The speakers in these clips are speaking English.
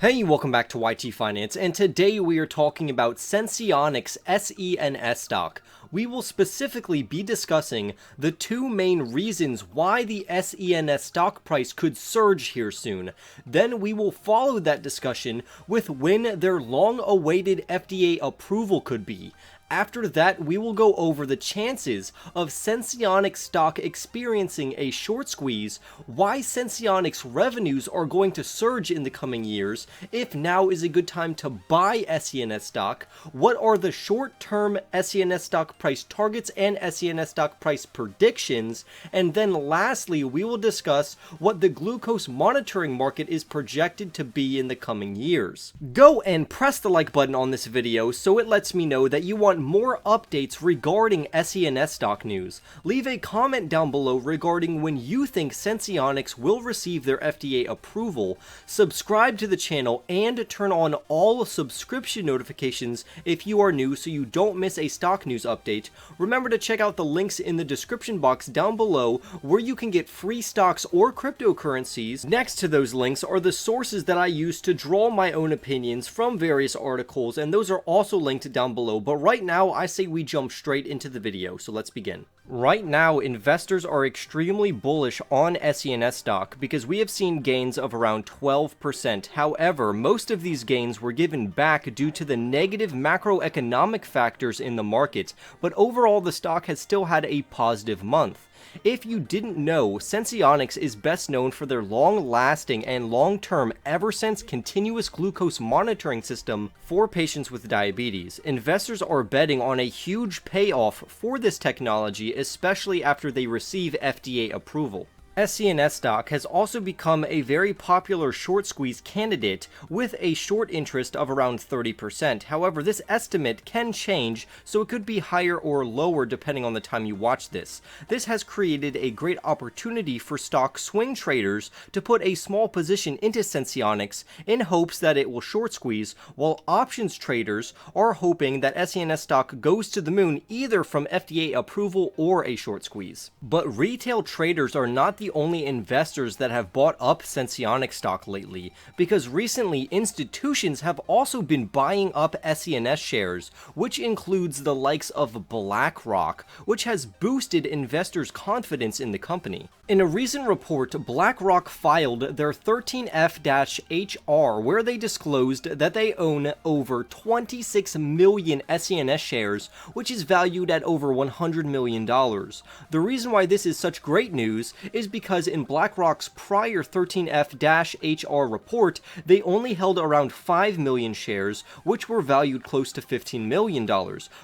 Hey, welcome back to YT Finance, and today we are talking about Senseonics SENS stock. We will specifically be discussing the two main reasons why the SENS stock price could surge here soon. Then we will follow that discussion with when their long-awaited FDA approval could be. After that, we will go over the chances of Senseonics stock experiencing a short squeeze, why Senseonics revenues are going to surge in the coming years, if now is a good time to buy SENS stock, what are the short-term SENS stock price targets and SENS stock price predictions, and then lastly, we will discuss what the glucose monitoring market is projected to be in the coming years. Go and press the like button on this video so it lets me know that you want more updates regarding SENS stock news. Leave a comment down below regarding when you think Senseonics will receive their FDA approval. Subscribe to the channel and turn on all subscription notifications if you are new so you don't miss a stock news update. Remember to check out the links in the description box down below where you can get free stocks or cryptocurrencies. Next to those links are the sources that I use to draw my own opinions from various articles, and those are also linked down below. But right now, I say we jump straight into the video, so let's begin. Right now, investors are extremely bullish on SENS stock because we have seen gains of around 12%. However, most of these gains were given back due to the negative macroeconomic factors in the market, but overall the stock has still had a positive month. If you didn't know, Senseonics is best known for their long-lasting and long-term Eversense continuous glucose monitoring system for patients with diabetes. Investors are betting on a huge payoff for this technology, especially after they receive FDA approval. SENS stock has also become a very popular short squeeze candidate with a short interest of around 30%. However, this estimate can change, so it could be higher or lower depending on the time you watch this. This has created a great opportunity for stock swing traders to put a small position into Senseonics in hopes that it will short squeeze, while options traders are hoping that SENS stock goes to the moon either from FDA approval or a short squeeze. But retail traders are not the only investors that have bought up Senseonics stock lately, because recently institutions have also been buying up SENS shares, which includes the likes of BlackRock, which has boosted investors' confidence in the company. In a recent report, BlackRock filed their 13F-HR, where they disclosed that they own over 26 million SENS shares, which is valued at over $100 million. The reason why this is such great news is because in BlackRock's prior 13F-HR report, they only held around 5 million shares, which were valued close to $15 million,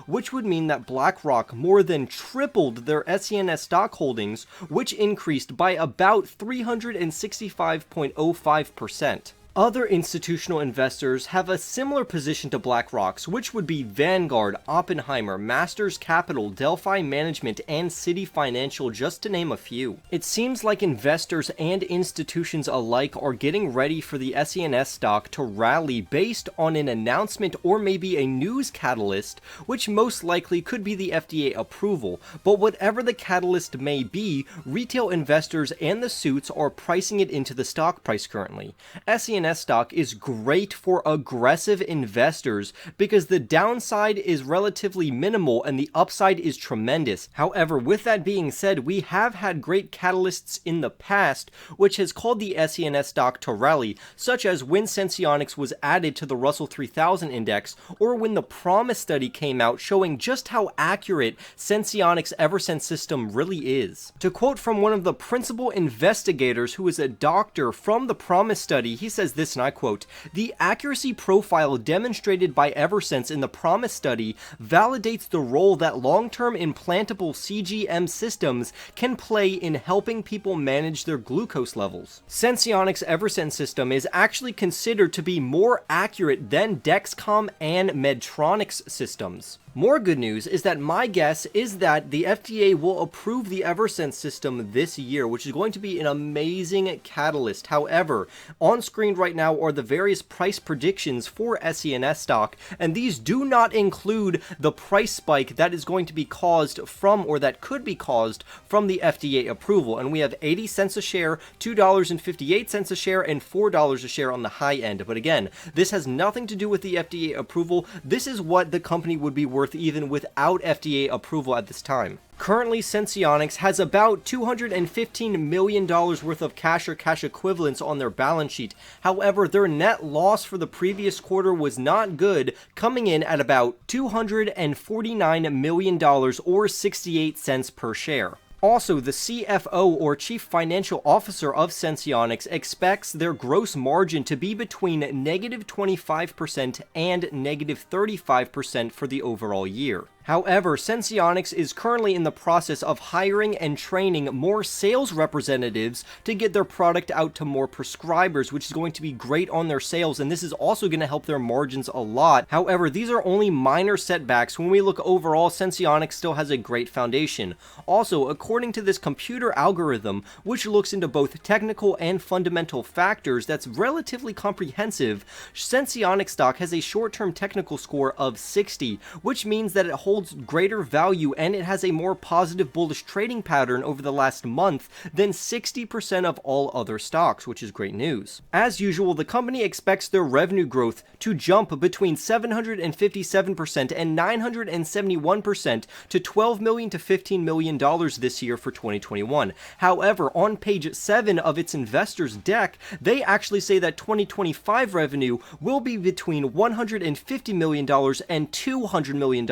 which would mean that BlackRock more than tripled their SENS stock holdings, which increased by about 365.05%. Other institutional investors have a similar position to BlackRock's, which would be Vanguard, Oppenheimer, Masters Capital, Delphi Management, and Citi Financial, just to name a few. It seems like investors and institutions alike are getting ready for the SENS stock to rally based on an announcement or maybe a news catalyst, which most likely could be the FDA approval. But whatever the catalyst may be, retail investors and the suits are pricing it into the stock price currently. SENS stock is great for aggressive investors because the downside is relatively minimal and the upside is tremendous. However, with that being said, we have had great catalysts in the past which has caused the SENS stock to rally, such as when Senseonics was added to the Russell 3000 index, or when the PROMISE study came out showing just how accurate Senseonics Eversense system really is. To quote from one of the principal investigators who is a doctor from the PROMISE study, he says this, and I quote, "The accuracy profile demonstrated by Eversense in the PROMISE study validates the role that long-term implantable CGM systems can play in helping people manage their glucose levels. Senseonics Eversense system is actually considered to be more accurate than Dexcom and Medtronic's systems." More good news is that my guess is that the FDA will approve the Eversense system this year, which is going to be an amazing catalyst. However, on screen right right now are the various price predictions for SENS stock, and these do not include the price spike that is going to be caused from, or that could be caused from, the FDA approval. And we have 80 cents a share, $2.58 a share, and $4 a share on the high end. But again, this has nothing to do with the FDA approval. This is what the company would be worth even without FDA approval at this time. Currently, Senseonics has about $215 million worth of cash or cash equivalents on their balance sheet. However, their net loss for the previous quarter was not good, coming in at about $249 million or 68 cents per share. Also, the CFO, or Chief Financial Officer of Senseonics, expects their gross margin to be between -25% and -35% for the overall year. However, Senseonics is currently in the process of hiring and training more sales representatives to get their product out to more prescribers, which is going to be great on their sales, and this is also going to help their margins a lot. However, these are only minor setbacks. When we look overall, Senseonics still has a great foundation. Also, according to this computer algorithm, which looks into both technical and fundamental factors that's relatively comprehensive, Senseonics stock has a short-term technical score of 60, which means that it holds greater value and it has a more positive bullish trading pattern over the last month than 60% of all other stocks, which is great news. As usual, the company expects their revenue growth to jump between 757% and 971% to $12 million to $15 million this year for 2021. However, on page 7 of its investors deck, they actually say that 2025 revenue will be between $150 million and $200 million,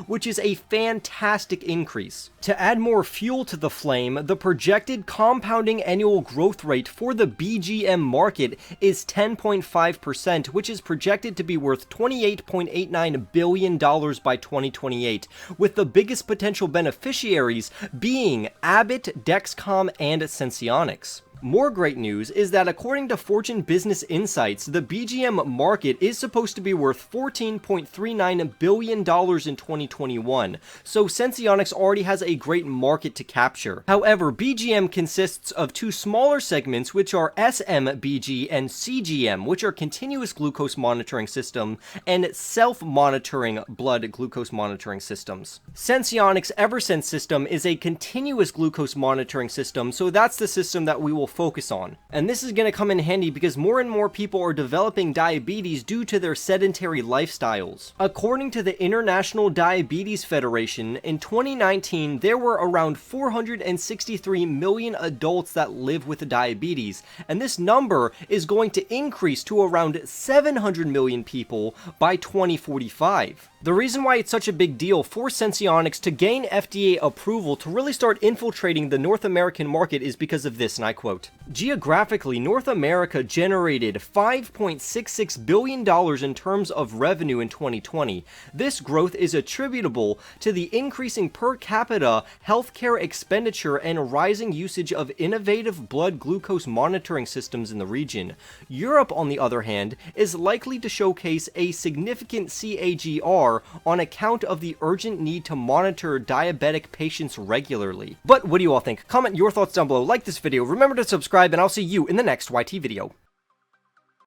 which is a fantastic increase. To add more fuel to the flame, the projected compounding annual growth rate for the BGM market is 10.5%, which is projected to be worth $28.89 billion by 2028, with the biggest potential beneficiaries being Abbot, Dexcom, and Senseonics. More great news is that according to Fortune Business Insights, the BGM market is supposed to be worth $14.39 billion in 2021, so Senseonics already has a great market to capture. However, BGM consists of two smaller segments, which are SMBG and CGM, which are continuous glucose monitoring system and self-monitoring blood glucose monitoring systems. Senseonics Eversense system is a continuous glucose monitoring system, so that's the system that we will focus on. And this is going to come in handy because more and more people are developing diabetes due to their sedentary lifestyles. According to the International Diabetes Federation, in 2019 there were around 463 million adults that live with diabetes, and this number is going to increase to around 700 million people by 2045. The reason why it's such a big deal for Senseonics to gain FDA approval to really start infiltrating the North American market is because of this, and I quote, "Geographically, North America generated $5.66 billion in terms of revenue in 2020. This growth is attributable to the increasing per capita healthcare expenditure and rising usage of innovative blood glucose monitoring systems in the region. Europe, on the other hand, is likely to showcase a significant CAGR on account of the urgent need to monitor diabetic patients regularly." But what do you all think? Comment your thoughts down below, like this video, remember to subscribe, and I'll see you in the next YT video.